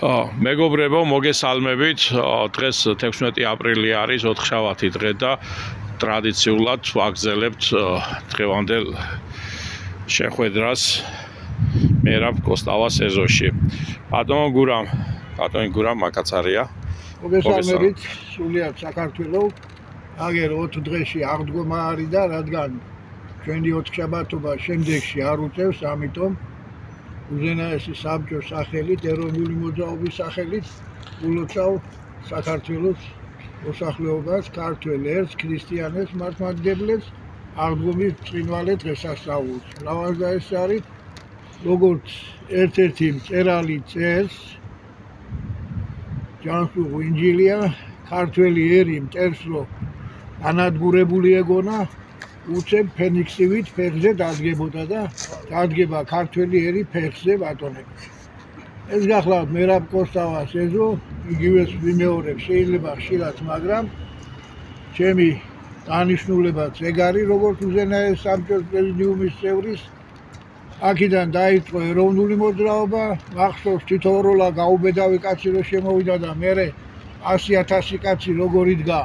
მეგობრებო, მოგესალმებით. დღეს 16 აპრილი არის, ოთხშაბათი დღე და ტრადიციულად ვაგრძელებთ დღევანდელ შეხვედრას მერაბ კოსტავას ეზოში. ბატონი გურამ მაკაცარია. მოგესალმებით, სულიად საქართველოს. აგერ 4 დღეში აღდგომა არის და რადგან ჩვენი ოთხშაბათობა შემდეგში არ უწევს, ამიტომ უზენაესი საბჭოს სახელით, ეროვნული მოძრაობის სახელით ულოცავ საქართველოს მოსახლეობას, ქართველ ერს, ქრისტიანებს, მართლმადიდებლებს აღდგომის ბრწყინვალე დღესასწაულს. ლავაზდა ეს არის როგორც ერთ-ერთი მწერალი წერს, ჯანსუღ ინჯილია, ქართველი ერი მტერს რომ განადგურებული ეგონა უცებ ფენიქსივით ფეხზე დადგებოდა და დადგება ქართველი ერი ფეხზე ბატონები. ეს გახლავთ მერაბ კოსტავას ეზო, იგივეს ვიმეორებ შეიძლება ხშირად, მაგრამ ჩემი დანიშნულებაც ეგ არის, როგორც უზენაეს საბჭოს პრეზიდიუმის წევრის. აქედან დაიწყო ეროვნული მოძრაობა, მახსოვს თითოეულა გაუბედავი კაცი რო შემოვიდა და მერე 100,000 კაცი როგორ იდგა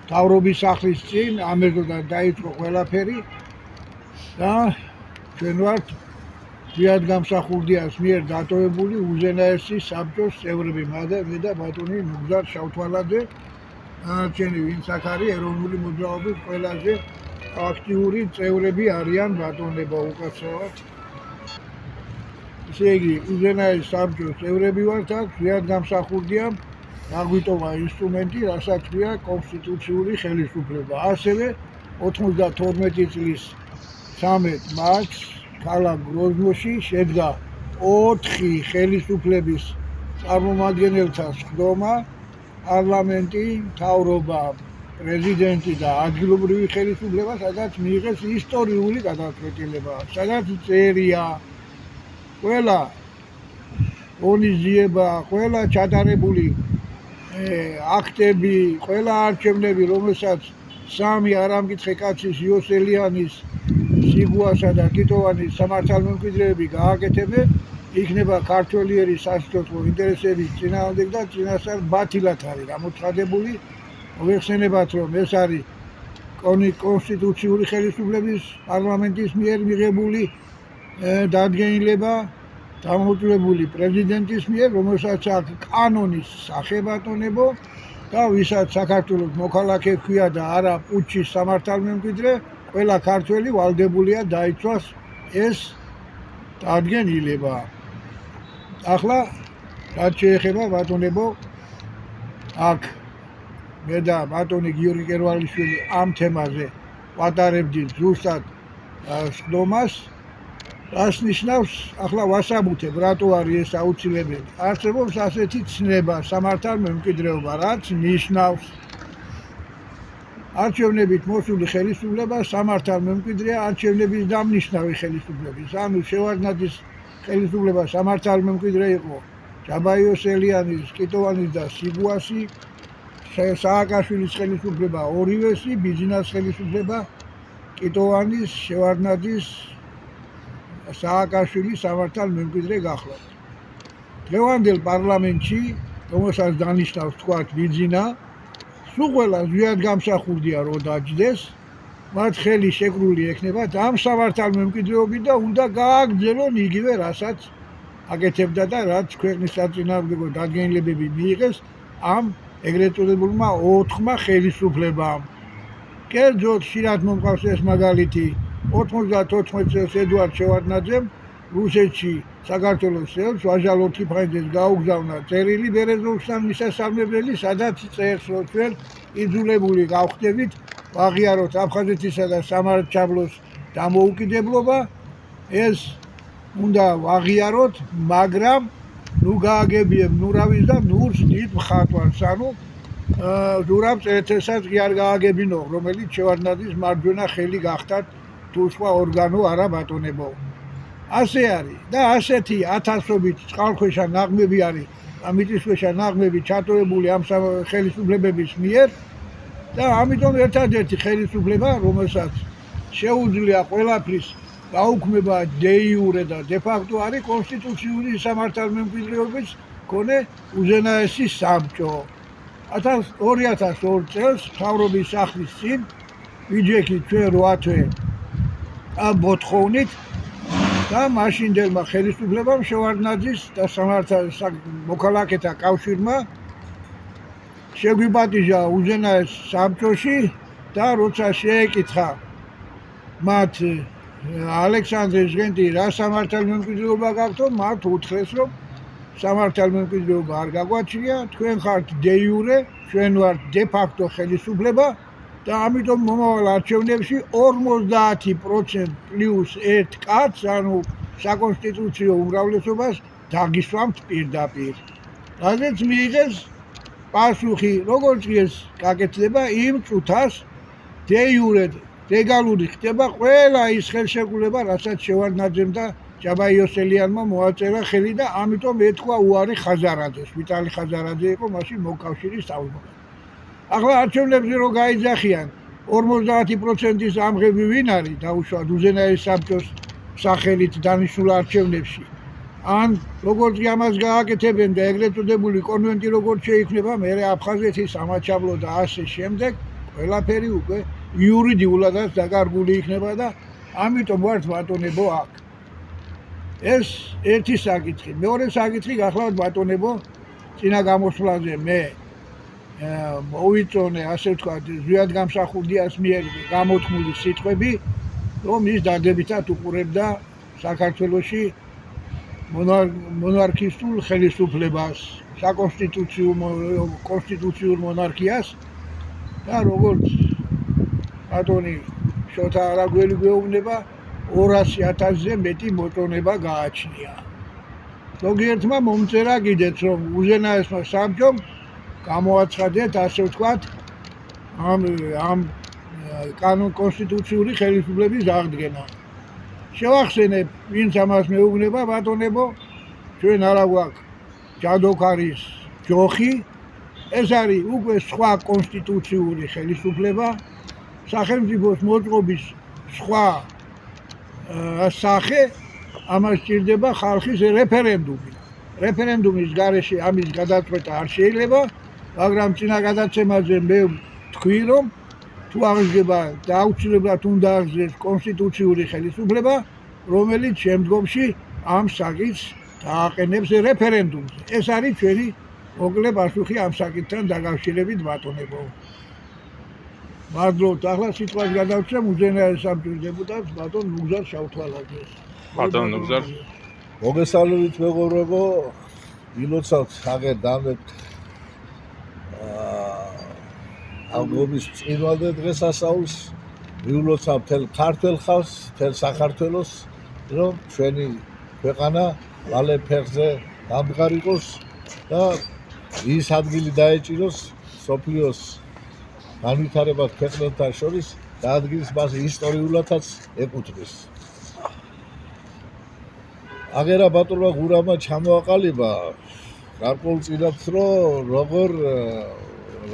მთავრობის სახლის წინ, ამერდოდან დაიწყო ყველაფერი და ჩვენ ვართ ძლიად გამსახურდიას მიერ დატოვებული უზენაესი საბჭოს წევრები, მე და ბატონი ნუგზარ შავთვალაძე, დანარჩენი ვინც აქ არის ეროვნული მოძრაობის ყველაზე აქტიური წევრები არიან ბატონებო უკაცრავად. ესე იგი, უზენაეს საბჭოს წევრები ვართ აქ, ძლიად გამსახურდია აგვიტოვა ინსტრუმენტი, რასაც ქვია კონსტიტუციური ხელისუფლება. ასევე 92 წლის 13 მარტს ქალაქ გროზნოში შედგა 4 ხელისუფლების წარმომადგენელთა სხდომა, პარლამენტი, მთავრობა, პრეზიდენტი და ადგილობრივი ხელისუფლება, სადაც მიიღეს ისტორიული გადაწყვეტილება, სადაც წერია ყველა ღონისძიება, ყველა ჩატარებული აქტები, ყველა არჩევნები, რომელსაც სამი არამკითხე კაცის იოსელიანის, სიგუასა და კიტოვანის სამართალმემკვიდრეები გააკეთებენ, იქნება ქართველი ერის სასიცოცხლო ინტერესების წინააღმდეგ და წინასწარ ბათილად არის გამოცხადებული. მოგეხსენებათ, რომ ეს არის კონსტიტუციური ხელისუფლების პარლამენტის მიერ მიღებული დადგენილება, დამოწმებული პრეზიდენტის მიერ, რომელსაც აქვს კანონის სახე ბატონებო და ვისაც საქართველოს მოქალაქე ჰქვია და არა პუტჩის სამართალმემკვიდრე, ყველა ქართველი ვალდებულია დაიცვას ეს დადგენილება. ახლა რაც შეეხება ბატონებო, აქ მე და ბატონი გიორგი კერვალიშვილი ამ თემაზე ვატარებდით ზუსტად სხდომას. რას ნიშნავს, ახლა ვასაბუთებ, რატო არის ეს აუცილებელი. არსებობს ასეთი ცნება სამართალმემკვიდრეობა, რაც ნიშნავს არჩევნებით მოსული ხელისუფლება სამართალმემკვიდრეა არჩევნების დამნიშნავი ხელისუფლების. ანუ შევარდნაძის ხელისუფლება სამართალმემკვიდრე იყო ჯაბაიოსელიანის, კიტოვანის და სიგუასი, სააკაშვილის ხელისუფლება ორივესი, ბიძინას ხელისუფლება კიტოვანის, შევარდნაძის, სააკაშვილის სამართალმემკვიდრე გახლავთ. დღევანდელ პარლამენტში, რომელსაც დანიშნავს თქვათ ბიძინა, სულ ყველა ზვიად გამსახურდია რომ დაჯდეს, მათ ხელი შეკრული ექნებათ ამ სამართალმემკვიდრეობით და უნდა გააგრძელონ იგივე, რასაც აკეთებდა და რაც ქვეყნის საწინააღმდეგო დადგენილებები მიიღეს ამ ეგრეთ წოდებულმა 4 ხელისუფლებამ. კერძოდ ხშირად მომყავს ეს მაგალითი 94 წელს ედუარდ შევარდნაძემ რუსეთში საქართველოს ელჩს ვაჟა ლორთქიფანიძეს გაუგზავნა წერილი ბერეზოვსთან მისასალმებელი, სადაც წერს რომ ჩვენ იძულებული გავხდებით ვაღიაროთ აფხაზეთისა და სამარჩაბლოს დამოუკიდებლობა, ეს უნდა ვაღიაროთ, მაგრამ ნუ გააგებიებ ნურავის და ნურს დიდ მხატვარს, ანუ ზურაბს ერთ-ერთსაც კი არ გააგებინო, რომელიც შევარდნაძის მარჯვენა ხელი გახდათ თუ სხვა ორგანო არა ბატონებო. ასე არის და ასეთი ათასობით წყალქვეშა ნაღმები არის, მიწისქვეშა ნაღმები ჩატოვებული ამ ხელისუფლებების მიერ და ამიტომ ერთადერთი ხელისუფლება, რომელსაც შეუძლია ყველაფრის გაუქმება დე იურე და დე ფაქტო არის კონსტიტუციური სამართალმემკვიდრეობის მქონე უზენაესი საბჭო. 2002 წელს მთავრობის სახლის წინ ვიჯექით ჩვენ 8 თვე ამ მოთხოვნით და მაშინდელმა ხელისუფლებამ შევარდნაძის და მოქალაქეთა კავშირმა შეგვიპატიჟა უზენაეს საბჭოში და როცა შეეკითხა მათ ალექსანდრე ჟღენტი რა სამართალმემკვიდრეობა გაქვთ, მათ უთხრეს რომ სამართალმემკვიდრეობა არ გაგვაჩნია, თქვენ ხართ დე იურე, ჩვენ ვართ დე ფაქტო ხელისუფლება და ამიტომ მომავალ არჩევნებში 50% პლუს 1 კაცს, ანუ საკონსტიტუციო უმრავლესობას დაგისვამთ პირდაპირ. რაზეც მიიღეს პასუხი, როგორც ეს გაკეთდება იმ წუთას დე იურე ლეგალური ხდება ყველა ის ხელშეკრულება, რასაც შევარდნაძემ და ჯაბაიოსელიანმა მოაწერა ხელი და ამიტომ ეთქვა უარი ხაზარაძეს. ვიტალი ხაზარაძე იყო მაშინ მოკავშირის თავმჯდომარე. ახლა არჩევნებზე რო გაიძახიან 50%-ის ამღები ვინ არის დაუშვათ უზენაეს საბჭოს სახელით დანიშნულ არჩევნებში. ან როგორც ამას გააკეთებენ და ეგრეთ წოდებული კონვენტი როგორც შეიქმნება, მერე აფხაზეთის სამაჩაბლო და ასე შემდეგ, ყველაფერი უკვე იურიდიულადაც დაკარგული იქნება და ამიტომ ვართ ბატონებო აქ. ეს ერთი საკითხი. მეორე საკითხი გახლავთ ბატონებო, წინა გამოსვლაზე მე მოვიწონე, ასე ვთქვათ, ზვიად გამსახურდიას მიერ გამოთქმული სიტყვები, რომ ის დადებითად უყურებდა საქართველოში მონარქისტულ ხელისუფლებას, კონსტიტუციურ მონარქიას და როგორც ბატონი შოთა არაგველი გვეუბნება 200,000-ზე მეტი მოწონება გააჩნია. ზოგიერთმა მომწერა კიდეც რომ უზენაესმა საბჭომ გამოაცხადეთ, ასე ვთქვათ, ამ კონსტიტუციური ხელისუფლების აღდგენა. შევახსენებ, ვინც ამას მეუბნება, ბატონებო, ჩვენ არა გვაქვს ჯადოქარის ჯოხი, ეს არის უკვე სხვა კონსტიტუციური ხელისუფლება, სახელმწიფოს მოწყობის სხვა სახე, ამას სჭირდება ხალხის რეფერენდუმი. რეფერენდუმის გარეშე ამის გადაწყვეტა არ შეიძლება, მაგრამ წინა გადაცემაზე მე ვთქვი, რომ თუ აღსდგება და აუცილებლად უნდა აღსდგეს კონსტიტუციური ხელისუფლება, რომელიც შემდგომში ამ საკითხს დააყენებს რეფერენდუმზე. ეს არის ჩვენი მოკლე პასუხი ამ საკითხთან დაკავშირებით, ბატონებო. მადლობთ. ახლა სიტყვას გადავცემ უზენაეს საბჭოს დეპუტატს ბატონ ნუგზარ შავთვალაძეს. ბატონ ნუგზარ, მოგესალმებით მეგობრებო, ილოცავთ აგერ დამებთ ალბომის წინვალე დღესასწაულს, მიულოცავ მთელ ქართველ ხალხს, მთელ საქართველოს, რომ ჩვენი ქვეყანა მალე ფეხზე დამდგარიყოს და ის ადგილი დაეჭიროს სოფლიოს განვითარებად ქვეყნებთან შორის და ადგილს მას ისტორიულადაც ეკუთვნის. აგერა ბატონმა გურამმა ჩამოაყალიბა გარკვეულწილად, რომ როგორ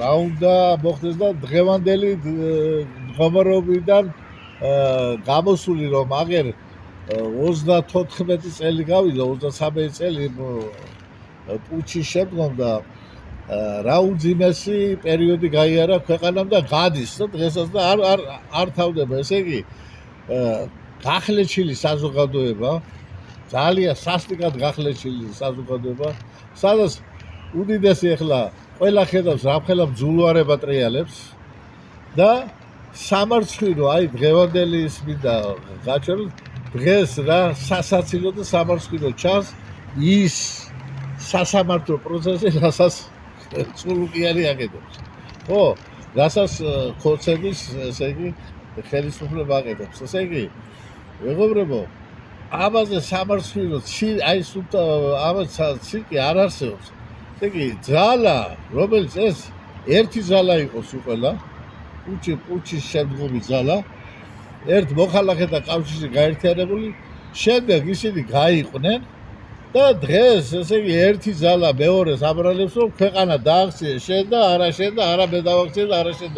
რა უნდა მოხდეს და დღევანდელი მდგომარეობიდან გამოსული, რომ აგერ 34 წელი გავიდა, 33 წელი პუჩის შემდგომ და რა უძიმესი პერიოდი გაიარა ქვეყანამ და გადის და დღესაც და არ თავდება. ესე იგი, გახლეჩილი საზოგადოება, ძალიან სასტიკად გახლეჩილი საზოგადოება, სადაც უდიდესი ახლა ყველა ხედავს რამხელა ბძულვარება ტრიალებს და სამარცხვინო, აი დღევანდელი ის მინდა გაჩვენოთ, დღეს რა სასაცილო და სამარცხვინო ჩანს ის სასამართლო პროცესი, რასაც წულუკიანი აკეთებს. ხო, რასაც ხოცების, ესე იგი, ხელისუფლება აკეთებს. ესე იგი, მეგობრებო, ამაზე სამარცხვინო აი სულთა ამას ციკი არ არსებობს. ესე იგი, ძალა, რომელიც ეს ერთი ძალა იყოს უყველა, პუჩის შემდგომი ძალა, ერთ მოხალხეთა კავშირში გაერთიანებული, შემდეგ ისინი გაიყვნენ და დღეს, ესე იგი, ერთი ძალა მეორეს აბრალებს, რომ ქვეყანა დააღწიეს, შენ და არა შენ და არა მე დავაღწიე და არა შენ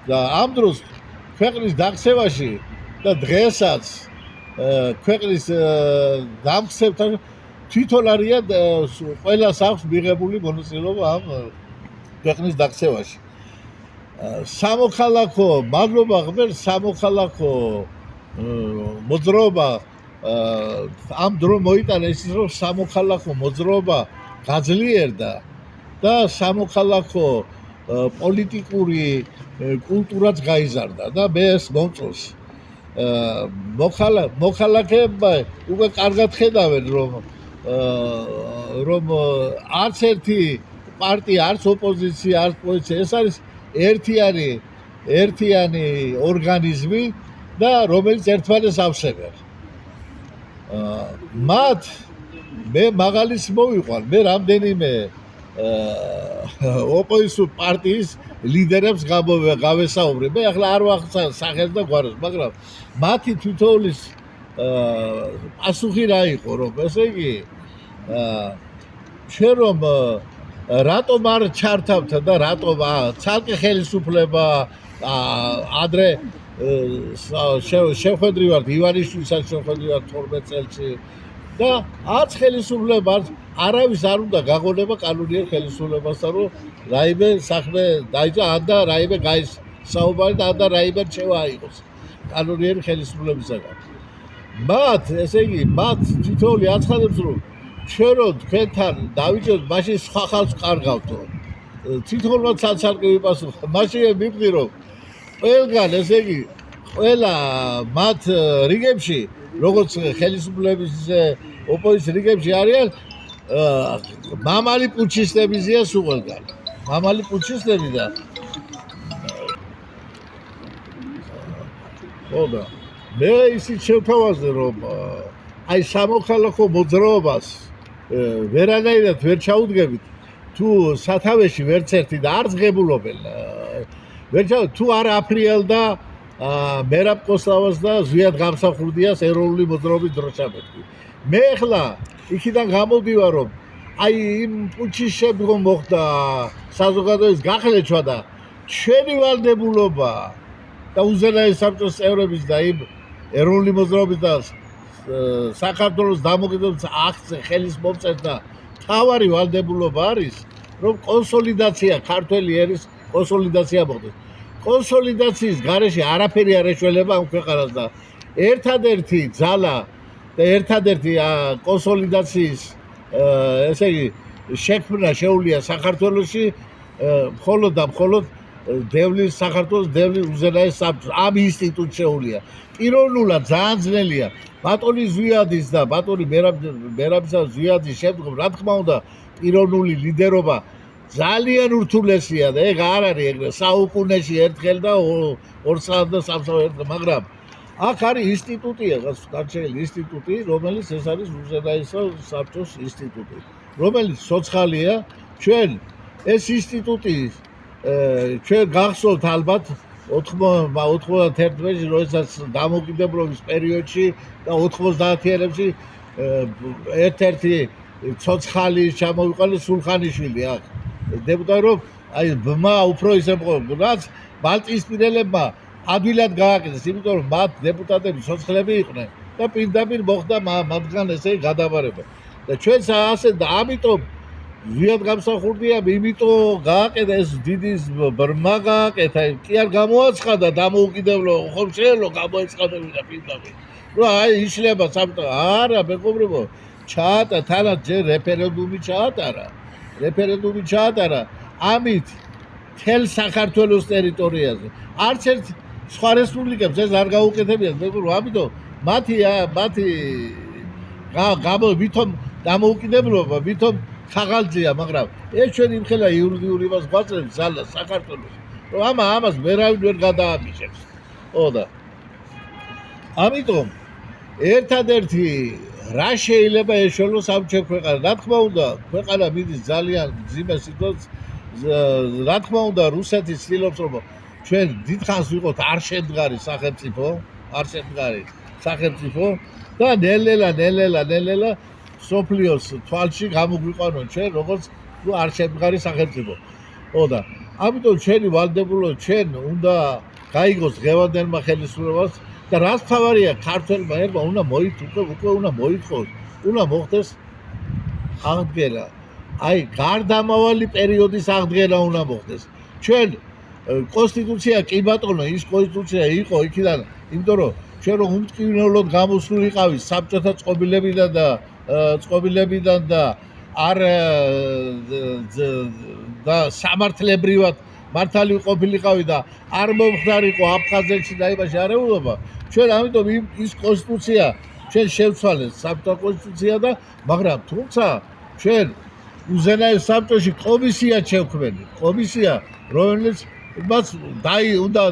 და ამ დროს ქვეყნის დაქცევაში და დღესაც ქვეყნის დამხსებთან თვითონ არიან ყველას აქვს მიღებული მონაწილეობა ამ ქვეყნის დაქცევაში. სამოქალაქო მადლობა ღმერთს, სამოქალაქო მოძრაობა ამ დრო მოიტანა ის რომ სამოქალაქო მოძრაობა გაძლიერდა და სამოქალაქო პოლიტიკური კულტურაც გაიზარდა და მე ეს მომწონს. მოქალაქეებმა უკვე კარგად ხედავენ რომ არც ერთი პარტია, არც ოპოზიცია, არც პოზიცია, ეს არის ერთიანი ორგანიზმი და რომელიც ერთმანეთს ავსებენ. მათ მე მაგალითს მოვიყვან, მე რამდენიმე ოპოზიციურ პარტიის ლიდერებს გავესაუბრე. მე ახლა არ ვახსენებ სახელს და გვარებს, მაგრამ მათი თვითონის პასუხი რა იყო, რომ ესე იგი ჩვენ რომ რატომ არ ჩართავთ და რატომ ცალკე ხელისუფლება ადრე შეხვედრივართ ივანიშვილისაც შეხვედრივართ 12 წელში და არც ხელისუფლება არავის არ უნდა გაგონება კანონიერ ხელისუფლებასთან რომ რაიმე საქმე დაიჭა და რაიმე გაისაუბარი და რაიმე რჩევა აიღოს კანონიერი ხელისუფლებისაგან. მათ ესე იგი მათ თითოეული აცხადებს რომ ჩვენ რომ თქვენთან დავიჭერთ მაშინ სხვა ხალხს კარგავთო. თვითონაც ცალ-ცალკე ვიპასუხა. მაშინ მივხვდი რომ ყველგან ესე იგი ყველა მათ რიგებში როგორც ხელისუფლების ოპოზიციის რიგებში არიან მამალი პუჩისტებია სულ ყველგან. მამალი პუჩისტები და ხოდა მე ისიც შევთავაზე რომ აი სამოქალაქო მოძრაობას ვერანაირად ვერ ჩაუდგებით თუ სათავეში ვერც ერთი და არც ღებულობენ თუ არ აფრიელდა მერაბ კოსტავას და ზვიად გამსახურდიას ეროვნული მოძრაობის დროშაბეთში. მე ახლა იქიდან გამოდივარ რომ აი იმ პუჩის შემდგომ მოხდა საზოგადოების გახლეჩვა და ჩვენი ვალდებულობა და უზენაესი საბჭოს წევრების და იმ ეროვნული მოძრაობის და საქართველოს დამოუკიდებლობის აქტზე ხელის მომწერთა მთავარი ვალდებულობა არის რომ კონსოლიდაცია ქართველი ერის კონსოლიდაცია მოხდეს. კონსოლიდაციის გარეშე არაფერი არ ეშველება ამ ქვეყანას და ერთადერთი ძალა და ერთადერთი კონსოლიდაციის ესე იგი შექმნა შეუძლია საქართველოში მხოლოდ და მხოლოდ დევლის საქართველოს დევლის უზენაეს საბჭოს ამ ინსტიტუტს შეუძლია. პიროვნულად ძალიან ძნელია ბატონი ზვიადის და ბატონი მერაბისა ზვიადის შემდგომ რა თქმა უნდა პიროვნული ლიდერობა ძალიან ურთულესია და ეგ არ არის ეგრე საუკუნეში ერთხელ და 2 საათ და 3 საათ ერთხელ, მაგრამ აქ არის ინსტიტუტია, განსაკუთრებული ინსტიტუტი, რომელიც ეს არის უზენაესო საბჭოს ინსტიტუტი, რომელიც სოციალია. ჩვენ ეს ინსტიტუტი ჩვენ გახსოვთ ალბათ 91-ში, როდესაც დამოუკიდებლობის პერიოდში და 90-იანებში ერთ-ერთი ცოცხალი ჩამოვიყალეს სულხანიშვილი აქ. დეპუტატი რომ აი ბმა უფრო ისე რაც ბალტიისპირელებმა ადვილად გააკეთეს, იმიტომ რომ მათ დეპუტატები ცოცხლები იყვნენ და პირდაპირ მოხდა მათგან ესე გადაბარება. და ჩვენც ასე და ამიტომ ზვიად გამსახურდია, იმიტომ გააკეთა ეს დიდი ბრმა გააკეთა, კი არ გამოაცხადა დამოუკიდებლობა, ხომ შეიძლება გამოეცხადებინა პირდაპირ. რომ აი იშლება საბჭო, არა მეგობრებო, ჩაატარა თანაც ჯერ რეფერენდუმი ჩაატარა, ამით თელ საქართველოს ტერიტორიაზე. არც ერთ სხვა რესპუბლიკებს ეს არ გაუკეთებიათ, მეგობრებო, ამიტომ მათი ვითომ დამოუკიდებლობა, ვითომ ხაღალწია, მაგრამ ეს ჩვენ იმხელა იურიდიულ იმას გვაძლევს ძალას საქართველოს, რომ ამას ვერავინ ვერ გადაამიშებს. და ამიტომ ერთადერთი რა შეიძლება ეშველოს ამ ჩვენ ქვეყანას. რა თქმა უნდა, ქვეყანა მიდის ძალიან მძიმე სიტუაციაზე. რა თქმა უნდა, რუსეთი ცდილობს რომ ჩვენ დიდხანს ვიყოთ არ შემდგარი სახელმწიფო და ნელ-ნელა სოფლიოს თვალში გამოგვიყვანონ ჩვენ როგორც არ შემდგარი სახელმწიფო. და ამიტომ ჩვენი ვალდებულება ჩვენ უნდა გაიგოს დღევანდელმა ხელისუფლებას და რაც თავარია ქართველმა ერმა უნდა მოითხოვოს, უნდა მოხდეს აღდგენა. აი, გარდამავალი პერიოდის აღდგენა უნდა მოხდეს. ჩვენ კონსტიტუცია კი ბატონო, ის კონსტიტუცია იყო იქიდან, იმიტომ რომ ჩვენ რომ უმტკივნეულოდ გამოსულიყავით საბჭოთა წყობილებიდან და არ და სამართლებრივად მართალი ყოფილიყავი და არ მომხდარიყო აფხაზეთში და იმაში არეულობა, ჩვენ ამიტომ ის კონსტიტუცია ჩვენ შევცვალეთ საბჭოთა კონსტიტუცია და მაგრამ თუმცა ჩვენ უზენაეს საბჭოში კომისია შევქმნით, კომისია, რომელიც მას უნდა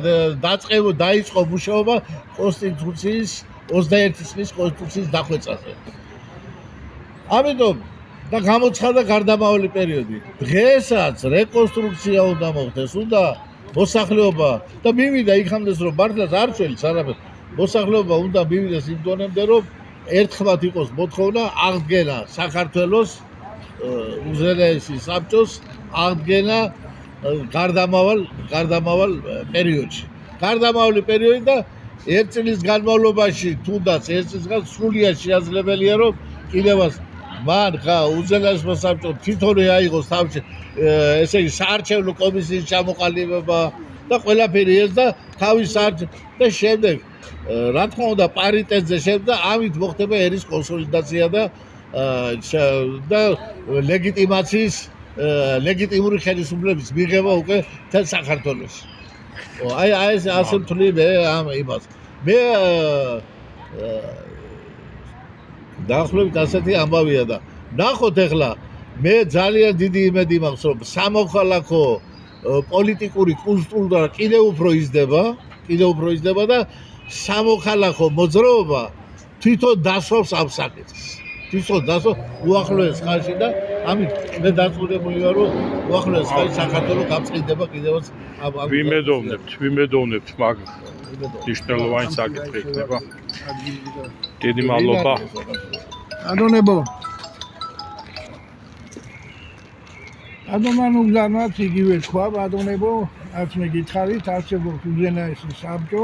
დაიწყო მუშაობა კონსტიტუციის 21 წლის კონსტიტუციის დახვეწაზე. ამიტომ და გამოცხადა გარდამავალი პერიოდი. დღესაც რეკონსტრუქცია უნდა მოხდეს, უნდა მოსახლეობა და მივიდა იქამდე რომ მართლაც არ შველის არაფერს. მოსახლეობა უნდა მივიდეს იმ დონემდე რომ ერთხმად იყოს მოთხოვნა აღდგენა საქართველოს უზენაესი საბჭოს აღდგენა გარდამავალ პერიოდში. გარდამავალი პერიოდი და 1 წლის განმავლობაში თუნდაც 1 წლის სრულიად შეაძლებელია რომ კიდევაც მან უზენაესმა საბჭომ თვითონ აიღოს თავში ესე იგი საარჩევნო კომისიის ჩამოყალიბება და ყველაფერი ეს და თავის და შემდეგ რა თქმა უნდა პარიტეტზე შემდეგ ამით მოხდება ერის კონსოლიდაცია და ლეგიტიმაციის ლეგიტიმური ხელისუფლების მიღება უკვე თელ საქართველოში. აი ეს ასე მთვლი მე ამ იმას. მე დაახლოებით ასეთი ამბავია და ნახოთ ახლა მე ძალიან დიდი იმედი მაქვს რომ სამოქალაქო პოლიტიკური კულტურა კიდევ უფრო იზრდება და სამოქალაქო მოძრაობა თვითონ დასვავს ამ საკითხს. თვითონ დასვავს უახლოეს ხანში და ამით მე დაწუნებული ვარ რომ უახლოეს ხანში საქართველოს გამწყდება კიდევაც ვიმედოვნებთ მაგ მნიშვნელოვანი საკითხი იქნება. დიდი მადლობა. ადონებო ადონან უგზავნოთ იგივე თქვა ადონებო არც მე გითხარით არსებობს უზენაესი საბჭო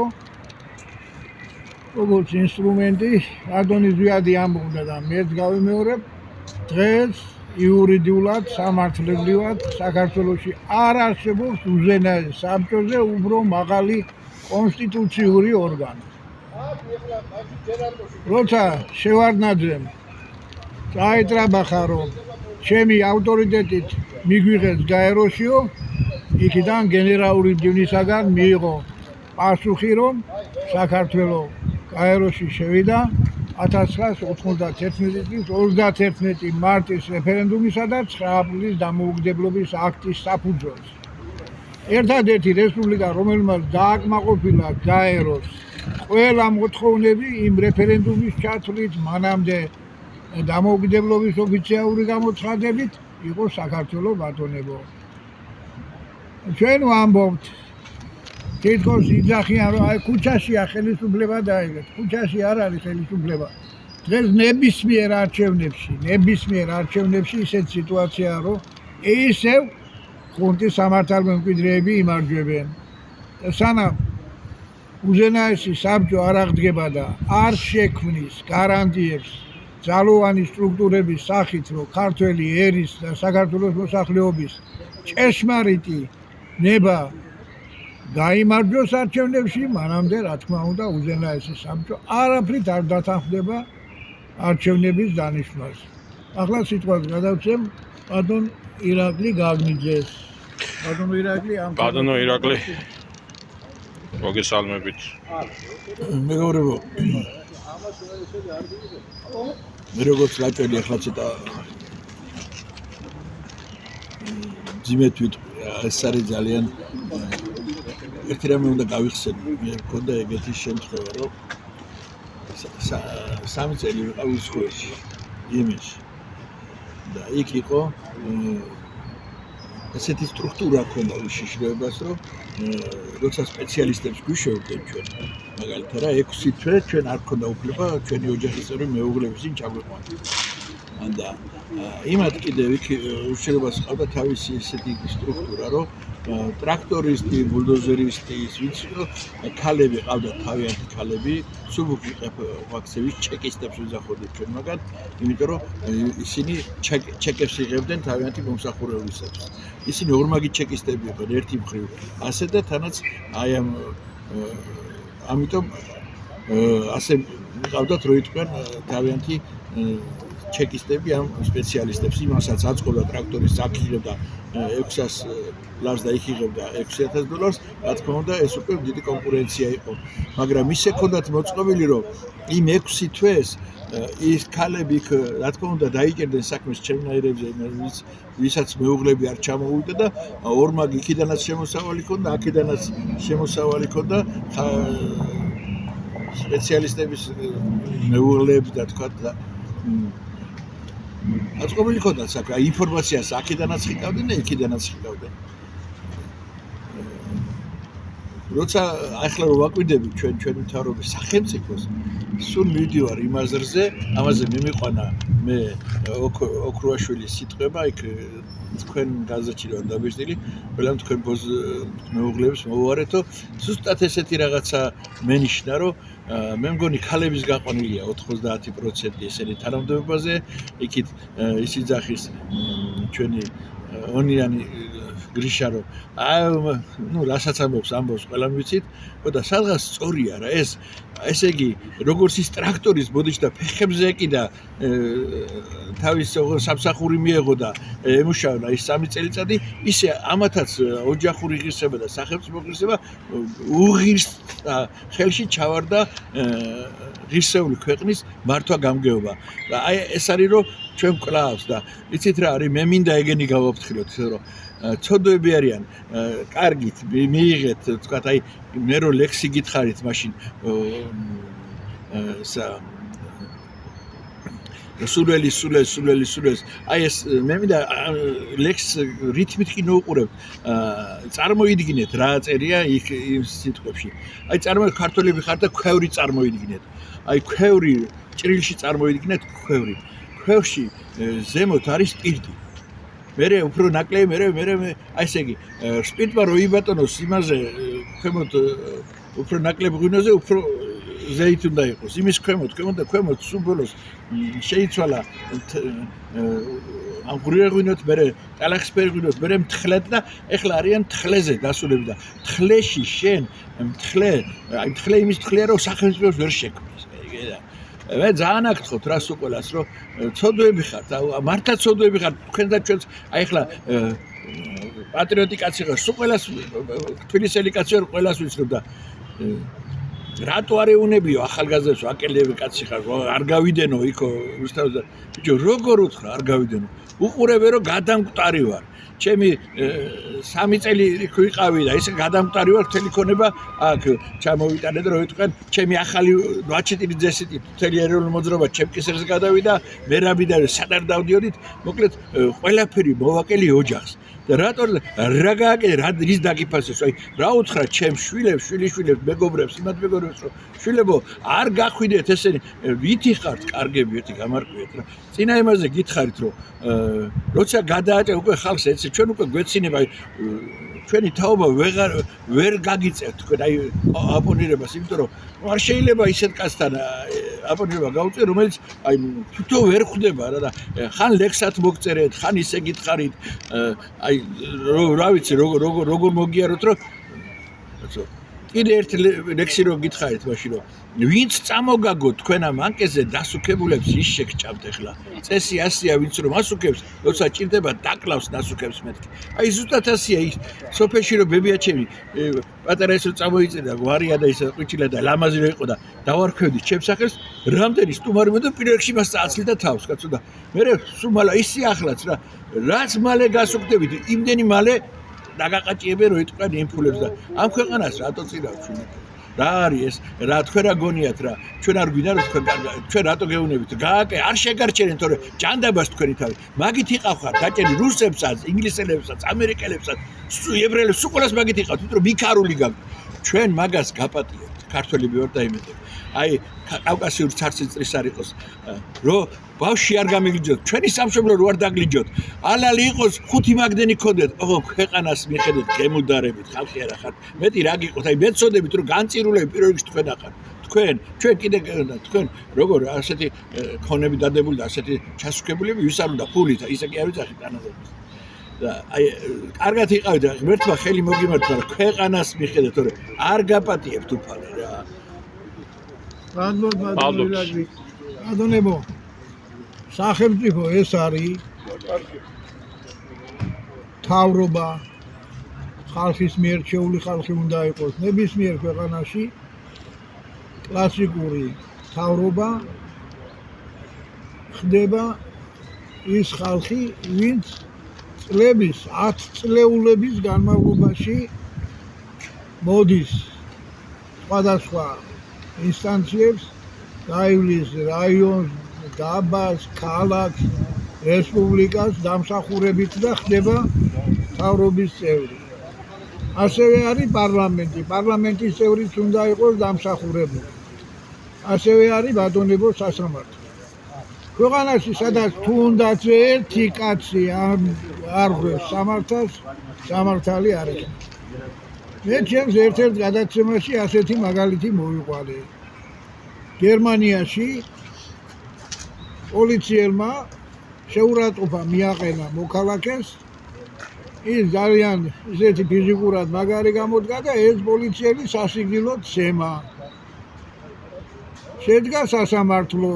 როგორც ინსტრუმენტი ადონის ზვიადი ამბობდა და მეც გავიმეორებ დღეს იურიდიულად სამართლებრივად საქართველოში არ არსებობს უზენაეს საბჭოზე უფრო მაღალი კონსტიტუციური ორგანო. როცა შევარდნაძემ წაეტრაბახა რომ ჩემი ავტორიტეტით მიგვიღეს გაეროშიო, იქიდან გენერალური მდივნისაგან მიიღო პასუხი რომ საქართველოს გაეროში შევიდა 1991 წლის 31 მარტის რეფერენდუმისა და 9 აპრილის დამოუკიდებლობის აქტის საფუძველზე. ერთადერთი რესპუბლიკა, რომელმაც დააკმაყოფილა გაეროს ყველა მოთხოვნები იმ რეფერენდუმის ჩათვლით, მანამდე დამოუკიდებლობის ოფიციალური გამოცხადებით იყო საქართველოს ბატონებო. ჩვენ ვამბობთ თითქოს იძახიან რომ აი ქუჩაშია ხელისუფლება დაიღეთ. ქუჩაში არ არის ხელისუფლება. დღეს ნებისმიერ არჩევნებში ისეთ სიტუაციაა რომ ისევ ხუნტის სამართალმემკვიდრეები იმარჯვებენ. სანამ უზენაესი საბჭო არ აღდგება და არ შექმნის გარანტიებს ძალოვანი სტრუქტურების სახით, რომ ქართველი ერის და საქართველოს მოსახლეობის ჭეშმარიტი ნება გაიმარჯვოს არჩევნებში, მანამდე რა თქმა უნდა უზენაესი საბჭო არაფრით არ დათანხმდება არჩევნების დანიშვნას. ახლა სიტყვას გადავცემ ბატონ ირაკლი გაგნიძეს. ბატონო ირაკლი მოგესალმებით. მეგობრებო, მე როგორც გაჭველი ახლა ცოტა ძიმეთ ვიტყვი, ეს არის ძალიან ერთი რამე უნდა გავიხსენო. მე მქონდა ეგეთი შემთხვევა, რომ 3 წელი ვიყავ უსხოეთში, იმეში. და იქ იყო ესეთი სტრუქტურა ქონდა უშიშროებას, რომ როცა სპეციალისტებს გვიშვებდნენ ჩვენ, მაგალითად 6 თვე ჩვენ არ ქონდა უფლება ჩვენი ოჯახის წევრი მეუღლების წინ ჩაგვიყვანოთ. და იმათ კიდევ იქ უშედეგობას ყავდა თავისი ესეთი სტრუქტურა, რომ ტრაქტორისტი, ბულდოზერისტი, ვინც ქალები ყავდა თავიანთი ქალები, სუბუქი ვაქცევის ჩეკისტებს ვიზახოდით ჩვენ მაგათ, იმიტომ რომ ისინი ჩეკებს იღებდნენ თავიანთი მომსახურებისათვის. ისინი ორმაგი ჩეკისტები იყვნენ ერთი მხრივ, ასე და თანაც აი ამიტომ ასე ყავდათ რო იტყვიან თავიანთი ჩეკისტები ამ სპეციალისტებს, იმასაც აწყობდა ტრაქტორის აქ იღებდა 600 ლარს და იქ იღებდა $6000, რა თქმა უნდა, ეს უკვე დიდი კონკურენცია იყო. მაგრამ ისე ჰქონდათ მოწყობილი, რომ იმ 6 თვეს ის ქალები, რა თქმა უნდა, დაიჭერდნენ საქმეს ჩემნაირებზე, ვისაც მეუღლები არ ჩამოვიდა და ორმაგი იქიდანაც შემოსავალი ჰქონდა, აქედანაც შემოსავალი ჰქონდა სპეციალისტების მეუღლეები და თქვა და აწყობილი ჰქონდათ საქმე, ინფორმაციას აქედანაც ხიკავდნენ და იქიდანაც ხიკავდნენ. როცა ახლა რომ ვაკვირდები ჩვენი მთავრობის სახელმწიფოს, სულ მივდივარ იმ აზრზე, ამაზე მიმიყვანა მე ოქრუაშვილის სიტყვა, იქ თქვენ გაზეთში რომ დაბეჭდილი, ყველამ თქვენ მეუღლეებს მოვუარეთო, ზუსტად ესეთი რაღაცა მენიშნა, რომ მე მგონი ქალების გაყვანილია 90% ესენი თანამდებობაზე, იქით ის იძახის ჩვენი ონიანი გრიშა რომ რასაც ამბობს ყველამ ვიცით, და სადღაც სწორია რა ეს, ესე იგი, როგორც ის ტრაქტორის ბოდიში და ფეხებზე ეკიდა თავის სამსახური მიეღო და ემუშავა ის 3 წელიწადი, ისე ამათაც ოჯახური ღირსება და სახელმწიფო ღირსება უღირს ხელში ჩავარდა ღირსეული ქვეყნის მართვა-გამგეობა. და აი ეს არის რომ ჩვენ ვკლავს და იცით რა არის, მე მინდა ეგენი გავაფრთხილოთ, რომ ცოდვები არიან, კარგით, მიიღეთ, თქვათ, აი, მე რო ლექსი გითხარით, მაშინ სულელი, აი ეს მე მინდა ლექს რითმით კი ნოუყურებთ, წარმოიდგინეთ რა წერია იქ იმ სიტყვებში. აი ქართველები ხართ და ქვევრი წარმოიდგინეთ. აი ქვევრი, ჭრილში წარმოიდგინეთ ქვევრი. ქვევში ზემოთ არის სპირტი. მერე უფრო ნაკლები, მერე აი ესე იგი, სპირტმა რო იბატონოს იმაზე, ქვემოთ უფრო ნაკლებ ღვინოზე, უფრო ზეით უნდა იყოს. იმის ქვემოთ სულ ბოლოს შეიცვალა ამ ღრუე ღვინოთ, მერე ტალახისფერი ღვინოთ, მერე მთხრეთ და ეხლა არიან თხლეზე დასულები და თხლეში შენ თხლე იმის თხლია, რომ სახელმწიფოს ვერ შექმნის. მე ძალიან აგთხოვთ რას უყოლას, რომ ცოდვები ხართ, მართლა ცოდვები ხართ, თქვენ და ჩვენც, აი ეხლა პატრიოტი კაცი ხარ, სულ ყველას თბილისელი კაცი ვარ, ყველას ვიცნობ და რატო არ ეუნებიო ახალგაზრდებს, ვაკელები კაცი ხარ, არ გავიდენო იქო რუსთავზე. ბიჭო, როგორ უთხრა არ გავიდენო? უყურებე რომ გადამკვდარი ვარ. ჩემი 3 წელი იქ ვიყავი და ისე გადამკვდარი ვარ, მთელი ქონება აქ ჩამოვიტანე და რო ვიტყვენ, ჩემი ახალი ვაჩიტირი ძესიტი, მთელი ეროვნული მოძრაობა ჩემ კისერზე გადავიდა, მერაბი და სადარ დავდიოდით, მოკლედ ყველაფერი მოვაკელი ოჯახს. და რატო რა გააკეთე, რის დაგიფასეს, აი რა უთხრა ჩემ შვილებს, შვილიშვილებს, მეგობრებს, იმათ მეგობრებს, რომ შვილებო, არ გახვიდეთ ესენი, ვითი ხართ კარგები, ერთი გამარკვიეთ რა. წინა იმაზე გითხარით, რომ როცა გადააჭერ უკვე ხალხს ეცე, ჩვენ უკვე გვეცინება, ჩვენი თაობა ვერ გაგიწევთ, თქვენ აი აპონირებას, იმიტომ რომ არ შეიძლება ისეთ კაცთან აპონირება გავუწიო, რომელიც აი თვითონ ვერ ხვდება რა და ხან ლექსად მოგწერეთ, ხან ისე გითხარით, აი რა ვიცი როგორ მოგიაროთ, რომ კიდე ერთი ლექსი რო გითხარით მაშინ რომ ვინც წამოგაგოთ თქვენ ამ ანკეზე დასუქებულებს ის შეგჭამთ ახლა. წესი ასია, ვინც რომ ასუქებს, როცა ჭირდება დაკლავს დასუქებს მეთქი. აი ზუსტად ასია ის სოფელში რომ ბებიაჩემი პატარა ეს რომ წამოიწერდა გვარია და ისე ყვიჩილა და ლამაზი რო იყო და დავარქვევდი ჩემს სახელს, რამდენი სტუმარი მოდა პირველ რიგში მას აწლიდა თავს, კაცო და მე სუმალა ისი ახლაც რა, რაც მალე გასუქდებით, იმდენი მალე დაგაყაჭიებენ რო იტყვენ იმფულებს და ამ ქვეყანას რატო წირავთ შვილები? რა არის ეს? რა თქვენ რა გონიათ რა? ჩვენ არ გვინდა რომ ჩვენ რატო გეუნებით? გააკე, არ შეგარჩენენ, თორე ჯანდაბას თქვენი თავი. მაგით იყავხარ, დაჭერი რუსებსაც, ინგლისელებსაც, ამერიკელებსაც, ებრაელებს, სულ ყველას მაგით იყავთ, იმიტომ რომ მიქარული გაქვთ. ჩვენ მაგას გაპატიებთ. ქართველები ვარ და იმედები. აი კავკასიური ცარციწრის არ იყოს, რომ ბავშვი არ გამიგლიჯოთ, ჩვენი სამშობლო რო არ დაგლიჯოთ, ალალი იყოს 5 მაგდენი ქონდეთ, ოღონ ქვეყანას მიხედეთ გემუდარებით, ხალხი არა ხართ. მეტი რა გიყოთ, აი მეცოდებით რომ განწირულები პირველ რიგში თქვენ ახართ. ჩვენ კიდე თქვენ როგორ ასეთი ქონები დადებული და ასეთი ჩასუქებულები ვის არ უნდა ფულით, ისე კი არ ვიცახით თანადებს. და აი კარგად იყავით, ღმერთმა ხელი მოგიმართლა, რომ ქვეყანას მიხედეთ, თორე არ გაპატიებთ უფალი რა. ადონებო სახელმწიფო ეს არის თავრობა ხალხის მიერ შეეული ხალხი უნდა იყოს ნებისმიერ ქვეყანაში კლასიკური თავრობა ხდება ის ხალხი ვინც წლების 10 წლეულების განმავლობაში მოდის სხვადასხვა ინსტანციებს გაივლის რაიონს, დაბას, ქალაქს, რესპუბლიკას დამსახურებით და ხდება თავრობის წევრი. ასევე არის პარლამენტი. პარლამენტის წევრიც უნდა იყოს დამსახურებული. ასევე არის ბატონებო სასამართლო. ქვეყანაში სადაც თუნდაც ერთი კაცი არ ღვევს სამართალს, სამართალი არ იქნება. მე ჩემს ერთ-ერთ გადაცემაში ასეთი მაგალითი მოვიყვანე. გერმანიაში პოლიციელმა შეურაცხყოფა მიაყენა მოქალაქეს, ის ძალიან ისეთი ფიზიკურად მაგარი გამოდგა და ეს პოლიციელი სასიკვდილოდ სემა. შედგა სასამართლო.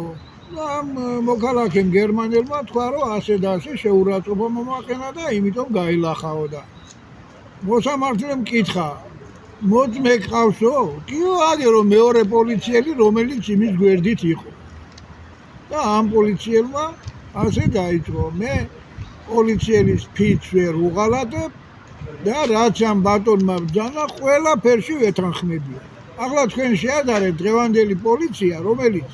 ამ მოქალაქემ გერმანელმა თქვა, რომ ასე და ასე შეურაცხყოფა მომაყენა და იმიტომ გაილახაოდა. მოსამართლემ კითხა, მოწმე გყავსო? კი, აგე რომ მეორე პოლიციელი, რომელიც იმის გვერდით იყო. და ამ პოლიციელმა ასე დაიწყო, მე პოლიცielis ფიცს ვერ უღალატებ და რაც ამ ბატონმა ბრძანა, ყველაფერში ვეთანხმებია. ახლა თქვენ შეადარეთ დღევანდელი პოლიცია, რომელიც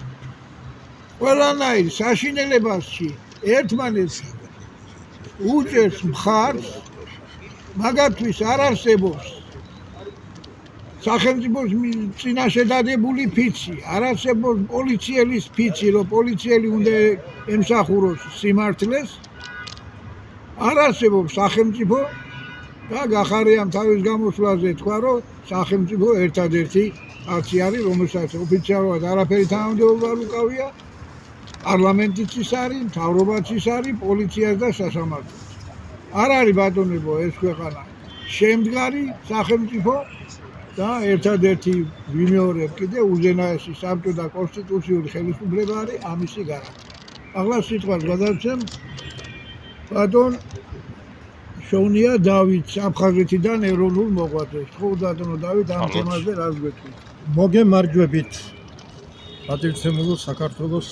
ყველანაირ საშინელებაში ერთმანეთს უჭერს მხარს, მაგათთვის არ არსებობს სახელმწიფოს წინაშე დადებული ფიცი, არ არსებობს პოლიცielis ფიცი, რომ პოლიციელი უნდა ემსახუროს სიმართლეს, არ არსებობს სახელმწიფო და გახარიამ თავის გამოსვლაზე თქვა, რომ სახელმწიფო ერთადერთი კაცი არის, რომელსაც ოფიციალურად არაფერი თანამდებობა არ უკავია, პარლამენტიც ის არის, მთავრობაც ის არის, პოლიციაც და სასამართლოც. არ არის ბატონებო ეს ქვეყანა შემდგარი სახელმწიფო და ერთადერთი ვიმეორებ კიდე უზენაესი საბჭო და კონსტიტუციური ხელისუფლება არის ამისი გარანტი. ახლა სიტყვას გადავცემ ბატონ შოვნია დავითს აფხაზეთიდან ეროვნულ მოღვაწეს. ხო ბატონო დავით ამ თემაზე რას გვეტყვით? მოგემარჯვებით პატივცემულო საქართველოს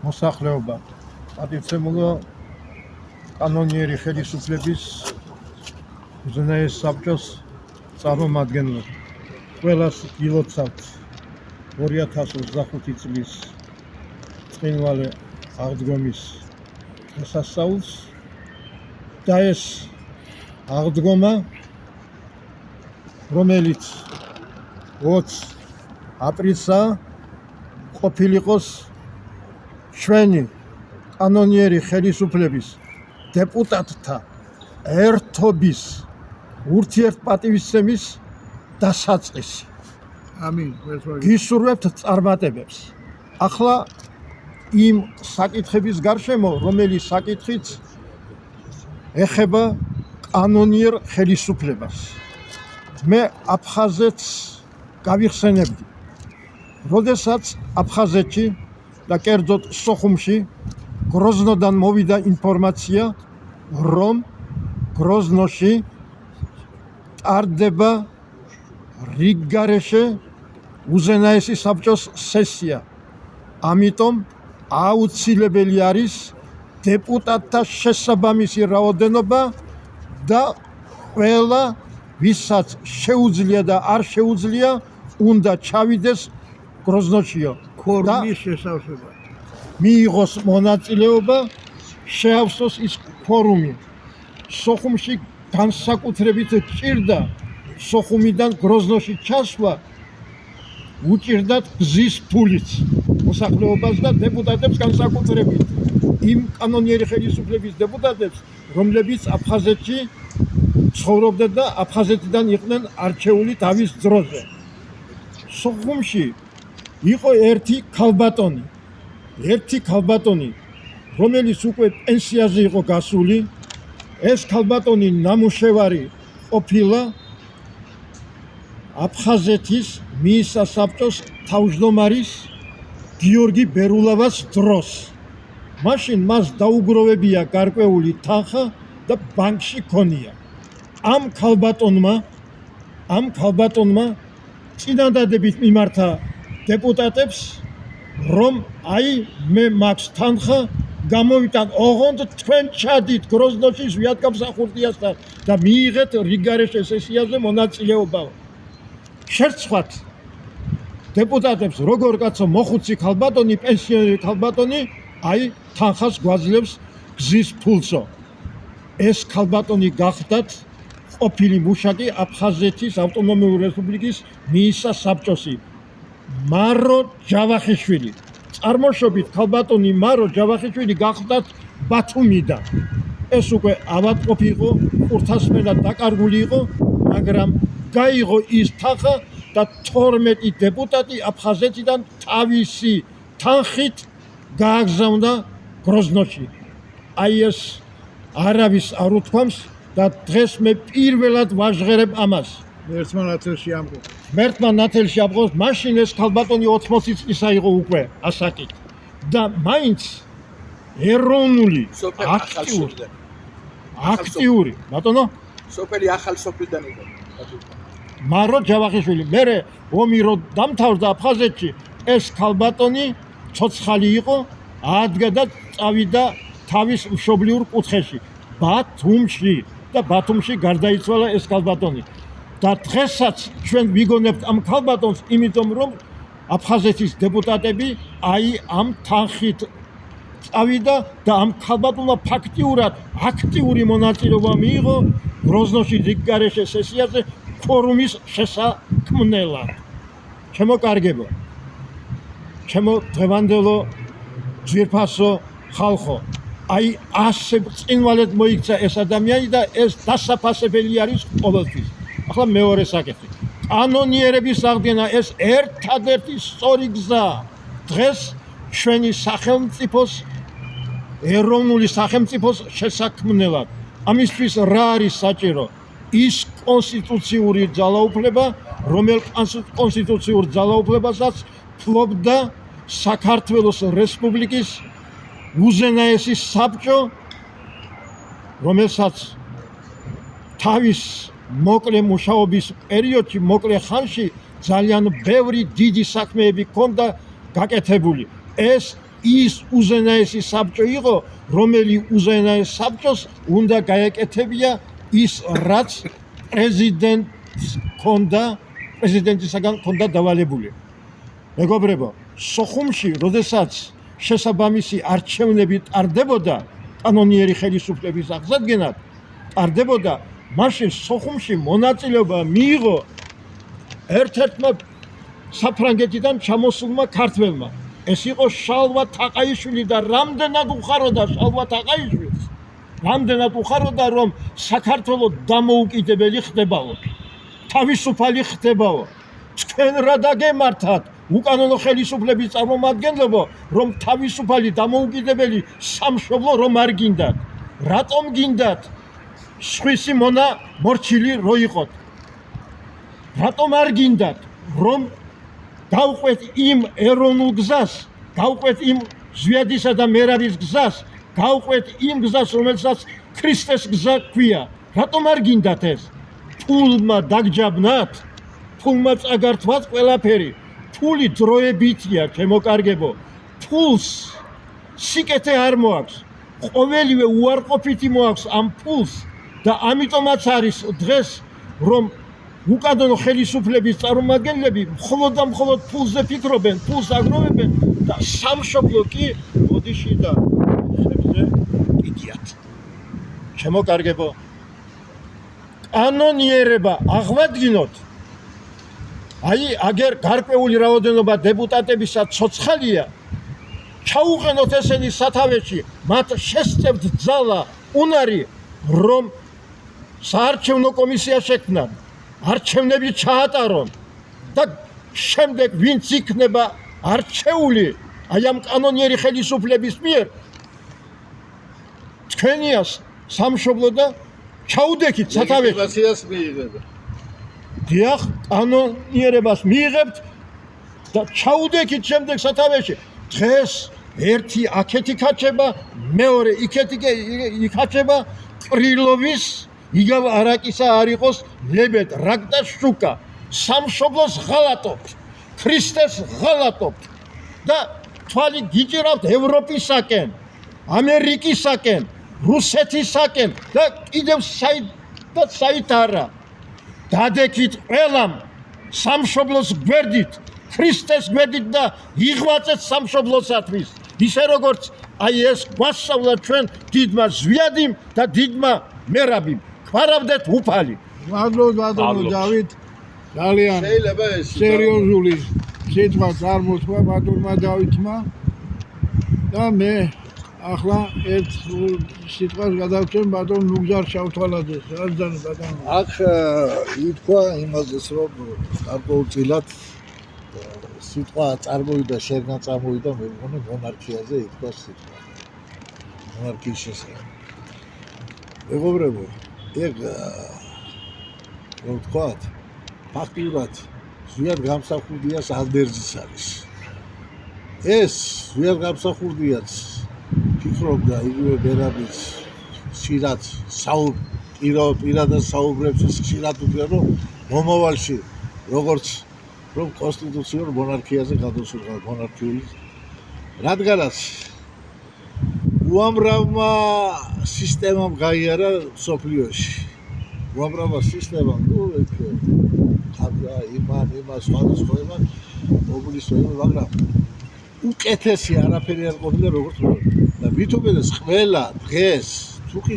მოსახლეობა, პატივცემულო კანონიერი ხელისუფლების უზენაეს საბჭოს წარმომადგენლები. ყველას გილოცავთ 2025 წლის წყინვალე აღდგომის დღესასწაულს და ეს აღდგომა, რომელიც 20 აპრილსა ყოფილიყოს ჩვენი კანონიერი ხელისუფლების დეპუტატთა ერთობის ურთიერთპატივისცემის დასაწყისი. ამინ. გისურვებთ წარმატებებს. ახლა იმ საკითხების გარშემო, რომელიც საკითხიც ეხება კანონიერ ხელისუფლებას. მე აფხაზეთს გავიხსენებდი. როდესაც აფხაზეთში და კერძოდ სოხუმში გროზნოდან მოვიდა ინფორმაცია, რომ გროზნოში ტარდება რიგგარეშე უზენაესი საბჭოს სესია. ამიტომ აუცილებელი არის დეპუტატთა შესაბამისი რაოდენობა და ყველა ვისაც შეუძლია და არ შეუძლია უნდა ჩავიდეს გროზნოშიო. ქორმის შესავსება. მიიღოს მონაწილეობა, შეავსოს ის ფორუმი. სოხუმში განსაკუთრებით ჭირდა სოხუმიდან გროზნოში ჩასვლა უჭირდათ გზის ფულიც მოსახლეობას და დეპუტატებს განსაკუთრებით იმ კანონიერი ხელისუფლების დეპუტატებს, რომლებიც აფხაზეთში ცხოვრობდნენ და აფხაზეთიდან იყვნენ არჩეული თავის დროზე. სოხუმში იყო ერთი ქალბატონი, რომელიც უკვე პენსიაზე იყო გასული. ეს ქალბატონი ნამუშევარი ყოფილა აფხაზეთის მისთა საბჭოს თავმჯდომარის გიორგი ბერულავას დროს. მაშინ მას დაუგროვებია გარკვეული თანხა და ბანკში ქონია. ამ ქალბატონმა წინადადებით მიმართა დეპუტატებს, რომ აი მე მაქვს თანხა, გამოვიტან, ოღონდ თქვენ ჩადით გროზნოში ზვიადგამსახურდიასთან და მიიღეთ რიგგარეშე სესიაზე მონაწილეობა. შერცხვათ დეპუტატებს როგორ კაცო მოხუცი ქალბატონი, პენსიონერი ქალბატონი, აი თანხას გვაძლევს გზის ფულსო. ეს ქალბატონი გახდათ ყოფილი მუშაკი აფხაზეთის ავტონომიური რესპუბლიკის მისთა საბჭოსი მარო ჯავახიშვილი. წარმოშობით ქალბატონი მარო ჯავახიშვილი გახდათ ბათუმიდან. ეს უკვე ავადმყოფი იყო, ხურთასმენად დაკარგული იყო, მაგრამ გაიღო ის თანხა და 12 დეპუტატი აფხაზეთიდან თავისი თანხით გააგზავნა გროზნოში. აი ეს არავის არ უთქვამს და დღეს მე პირველად ვაჟღერებ ამას. ერთმა ნათელში ამბობ. მერტმა ნათელში ამბობს, მაშინ ეს ქალბატონი 80 წლისა იყო უკვე ასაკით და მაინც ეროვნული აქტიური ბატონო სოფელი ახალ სოფლიდან იყო. მარო ჯავახიშვილი. მერე ომი რო დამთავრდა აფხაზეთში, ეს ქალბატონი ცოცხალი იყო, ადგა და წავიდა თავის მშობლიურ კუთხეში ბათუმში და ბათუმში გარდაიცვალა ეს ქალბატონი. და დღესაც ჩვენ ვიგონებთ ამ ქალბატონს, იმიტომ რომ აფხაზეთის დეპუტატები აი ამ თანხით წავიდა და ამ ქალბატონმა ფაქტიურად აქტიური მონაწილეობა მიიღო გროზნოში რიგგარეშე სესიაზე ფორუმის შესაქმნელად. ჩემო კარგებო, ჩემო დღევანდელო ძვირფასო ხალხო, აი ასე წინვალედ მოიქცა ეს ადამიანი და ეს დასაფასებელი არის ყოველთვის. ახლა მეორე საკითხი. კანონიერების აღდგენა ეს ერთადერთი სწორი გზა დღეს ჩვენი სახელმწიფოს, ეროვნული სახელმწიფოს შესაქმნელად. ამისთვის რა არის საჭირო? ის კონსტიტუციური ძალაუფლება, რომელ კონსტიტუციურ ძალაუფლებასაც ფლობდა საქართველოს რესპუბლიკის უზენაესი საბჭო, რომელსაც თავის მოკლე მუშაობის პერიოდში, მოკლე ხანში ძალიან ბევრი დიდი საქმეები ჰქონდა გაკეთებული. ეს ის უზენაესი საბჭო იყო, რომელი უზენაეს საბჭოს უნდა გაეკეთებია ის, რაც პრეზიდენტისაგან ჰქონდა დავალებული. მეგობრებო, სოხუმში, როდესაც შესაბამისი არჩევნები ტარდებოდა, კანონიერი ხელისუფლების აღსადგენად ტარდებოდა, მაშინ სოხუმში მონაწილეობა მიიღო ერთ-ერთმა საფრანგეთიდან ჩამოსულმა ქართველმა. ეს იყო შალვა თაყაიშვილი და რამდენად უხაროდა შალვა თაყაიშვილს, რამდენად უხაროდა, რომ საქართველო დამოუკიდებელი ხდებაო, თავისუფალი ხდებაო. თქვენ რა დაგემართათ უკანონო ხელისუფლების წარმომადგენლებო, რომ თავისუფალი დამოუკიდებელი სამშობლო რომ არ გინდათ? რატომ გინდათ სხვისი მონა მორჩილი რო იყოთ? რატომ არ გინდათ რომ გავყვეთ იმ ეროვნულ გზას, გავყვეთ იმ ზვიადისა და მერავის გზას, გავყვეთ იმ გზას, რომელსაც ქრისტეს გზა ქვია? რატომ არ გინდათ ეს? ფულმა დაგჯაბნათ, ფულმა წაგართვათ ყველაფერი. ფული დროებითია, ჩემო კარგებო. ფულს სიკეთე არ მოაქვს. ყოველივე უარყოფითი მოაქვს ამ ფულს და ამიტომაც არის დღეს, რომ უკანონო ხელისუფლების წარმომადგენლები მხოლოდ ფულზე ფიქრობენ, ფულს აგროვებენ და სამშობლო კი ოდიში და ხებზე კიდიათ. ჩემო კარგებო, კანონიერება აღვადგინოთ აი აგერ გარკვეული რაოდენობა დეპუტატებისა ცოცხალია ჩაუყენოთ ესენი სათავეში მათ შესწევთ ძალა უნარი რომ საარჩევნო კომისია შექმნან არჩევნები ჩაატარონ და შემდეგ ვინც იქნება არჩეული აი ამ კანონიერი ხელისუფლების მიერ თქვენიას სამშობლო და ჩაუდექით სათავეში ლეგიტიმაციას მიიღება დიახ კანონიერებას მიიღებთ და ჩაუდექით შემდეგ სათავეში დღეს ერთი აქეთ იქაჩება მეორე იქეთ იქაჩება კრილოვის იგავ არაკისა არ იყოს ლებედ რაკტა შუკა სამშობლოს ღალატობთ ქრისტეს ღალატობთ და თვალი გიჭირავთ ევროპისაკენ ამერიკისაკენ რუსეთისაკენ და კიდევ საით არა დადექით ყველამ სამშობლოს გვერდით ქრისტეს გვერდით და იღვაწეთ სამშობლოსათვის ისე როგორც აი ეს გვასწავლა ჩვენ დიდმა ზვიადიმ და დიდმა მერაბიმ გვარავდეთ უფალი მადლობთ ბატონო დავით ძალიან შეიძლება ეს სერიოზული სიტყვა წარმოთქვა ბატონმა დავითმა და მე ახლა ერთ სიტყვას გადავწევ ბატონ ნუგზარ შავთვალაძეს რაც ძალიან ბატონო აქ ითქვა იმაზეც რომ გარკვეულწილად სიტყვა წარმოვიდა შენგან წარმოვიდა მე მგონი მონარქიაზე ითქვა სიტყვა მონარქიის შესახებ მეგობრებო ეგ რომ ვთქვათ ფაქტიურად ზვიად გამსახურდიას ანდერძის არის ეს ზვიად გამსახურდიაც ფიქრობდა იგივე ბერაბის ხშირად პირადად საუბრებს ის ხშირად უდგა რომ მომავალში როგორც რომ კონსტიტუციურ მონარქიაზე გადასულიყო მონარქიული რადგანაც უამრავმა სისტემამ გაიარა სოფლიოში უამრავმა სისტემამ ნუ ხაბა იმან სხვადასხვა იმან მობილიზება მაგრამ უკეთესი არაფერი არ ყოფილა როგორც და მithumedes ყველა დღეს თუ კი